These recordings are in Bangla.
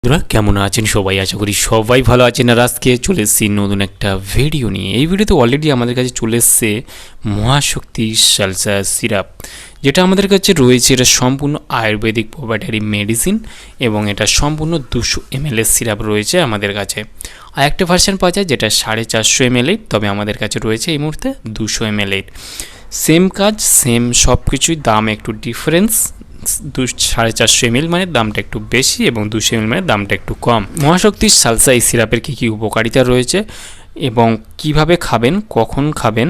বন্ধুরা কেমন আছেন সবাই? আশা করি সবাই ভালো আছেন। আর আজকে চলে এসেছি নতুন একটা ভিডিও নিয়ে। এই ভিডিওতে অলরেডি আমাদের কাছে চলে এসছে মহাশক্তি সালসা সিরাপ, যেটা আমাদের কাছে রয়েছে। এটা সম্পূর্ণ আয়ুর্বেদিক প্রোপ্রাইটারি মেডিসিন এবং এটা সম্পূর্ণ 200 ml সিরাপ রয়েছে আমাদের কাছে। আর একটা ভার্সন পাওয়া যায় যেটা 450 ml, তবে আমাদের কাছে রয়েছে এই মুহূর্তে 200 ml। সেম কাজ সেম সব কিছুই, দাম একটু ডিফারেন্স। 450 ml মানে দামটা একটু বেশি এবং 200 ml মানে দামটা একটু কম। মহাশক্তি সালসা এই সিরাপের কী কী উপকারিতা রয়েছে এবং কিভাবে খাবেন, কখন খাবেন,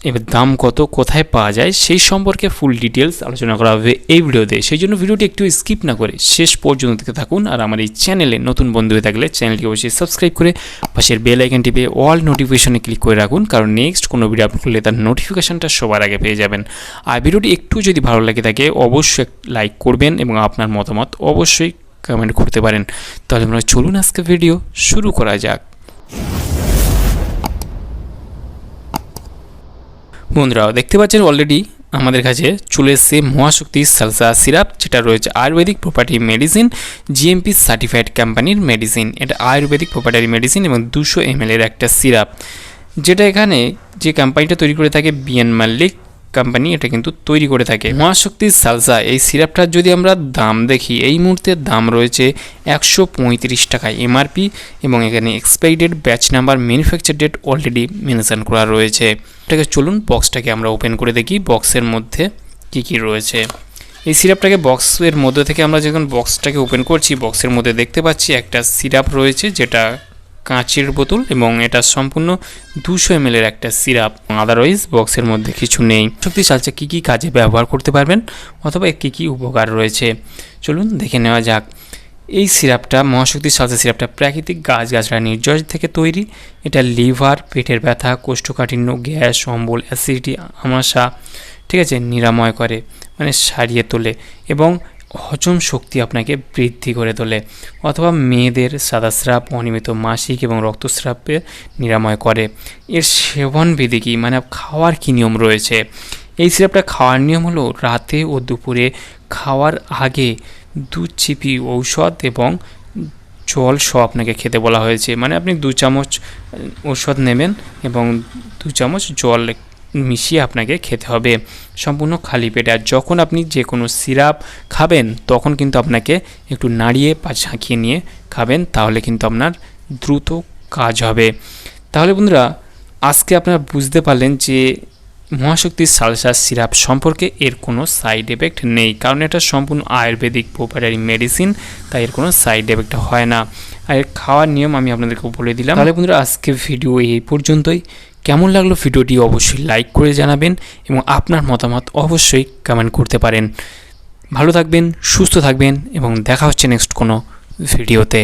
এবার দাম কত, কোথায় পাওয়া যায়, সেই সম্পর্কে ফুল ডিটেলস আলোচনা করা হবে এই ভিডিওতে। সেই জন্য ভিডিওটি একটু স্কিপ না করে শেষ পর্যন্ত দেখতে থাকুন। আর আমার এই চ্যানেলে নতুন বন্ধু হয়ে থাকলে চ্যানেলটি অবশ্যই সাবস্ক্রাইব করে পাশের বেল আইকন টিপে অল নোটিফিকেশনে ক্লিক করে রাখুন, কারণ নেক্সট কোনো ভিডিও আপলোড করলে তার নোটিফিকেশনটা সবার আগে পেয়ে যাবেন। আর ভিডিওটি একটু যদি ভালো লাগে থাকে অবশ্যই লাইক করবেন এবং আপনার মতামত অবশ্যই কমেন্ট করতে পারেন। তাহলে আমরা চলুন আজকে ভিডিও শুরু করা যাক। বন্ধুরা দেখতে পাচ্ছেন অলরেডি আমাদের কাছে চলে এসছে মহাশক্তি সালসা সিরাপ, যেটা রয়েছে Ayurvedic property medicine, GMP certified কোম্পানির মেডিসিন। এটা আয়ুর্বেদিক প্রপার্টারি মেডিসিন এবং 200 ml এর একটা সিরাপ, যেটা এখানে যে কোম্পানিটা তৈরি করে থাকে বিএন মাল্লিক কোম্পানি, এটা কিন্তু তৈরি করে থাকে। মহাশক্তি সালসা এই সিরাপটার যদি আমরা দাম দেখি, এই মুহূর্তে দাম রয়েছে 135 টাকা এমআরপি এবং এখানে expiry date, batch number, manufacture date already mention করা রয়েছে। এটাকে চলুন বক্সটাকে আমরা ওপেন করে দেখি বক্সের মধ্যে কি কি রয়েছে। এই সিরাপটাকে বক্সের মধ্যে থেকে আমরা যখন বক্সটাকে ওপেন করছি, বক্সের মধ্যে দেখতে পাচ্ছি একটা সিরাপ রয়েছে, যেটা কাঁচের বোতল এবং এটা সম্পূর্ণ 200 ml এর একটা সিরাপ। আদারওয়াইজ বক্সের মধ্যে কিছু নেই। শক্তি সালসা কী কী কাজে ব্যবহার করতে পারবেন অথবা কী কী উপকার রয়েছে চলুন দেখে নেওয়া যাক। এই সিরাপটা, মহাশক্তি সালসা সিরাপটা প্রাকৃতিক গাছগাছড়া নির্যাস থেকে তৈরি। এটা লিভার, পেটের ব্যথা, কোষ্ঠকাঠিন্য, গ্যাস, অম্বল, অ্যাসিডিটি, আমাশা, ঠিক আছে, নিরাময় করে, মানে সারিয়ে তোলে এবং হজম শক্তি আপনাকে বৃদ্ধি করে তোলে। অথবা মেয়েদের সাদাস্রাব, অনিয়মিত মাসিক এবং রক্তস্রাবে নিরাময় করে। এর সেবন বিধি কী, মানে খাওয়ার কী নিয়ম রয়েছে? এই সিরাপটা খাওয়ার নিয়ম হলো রাতে ও দুপুরে খাওয়ার আগে 2 চিপি ঔষধ এবং জল সহ আপনাকে খেতে বলা হয়েছে। মানে আপনি 2 চামচ ঔষধ নেবেন এবং 2 চামচ জল মিশিয়ে আপনাকে খেতে হবে সম্পূর্ণ খালি পেটে। আর যখন আপনি যে কোনো সিরাপ খাবেন তখন কিন্তু আপনাকে একটু নাড়িয়ে বা ঝাঁকিয়ে নিয়ে খাবেন, তাহলে কিন্তু আপনার দ্রুত কাজ হবে। তাহলে বন্ধুরা আজকে আপনারা বুঝতে পারলেন যে মহাশক্তি সালসা সিরাপ সম্পর্কে এর কোনো সাইড এফেক্ট নেই, কারণ এটা সম্পূর্ণ আয়ুর্বেদিক প্রোপ্রাইটারি মেডিসিন, তাই এর কোনো সাইড এফেক্ট হয় না। আর এর খাওয়ার নিয়ম আমি আপনাদেরকে বলে দিলাম। তাহলে বন্ধুরা আজকে ভিডিও এই পর্যন্তই। কেমন লাগলো ভিডিওটি অবশ্যই লাইক করে জানাবেন এবং আপনার মতামত অবশ্যই কমেন্ট করতে পারেন। ভালো থাকবেন, সুস্থ থাকবেন এবং দেখা হচ্ছে নেক্সট কোনো ভিডিওতে।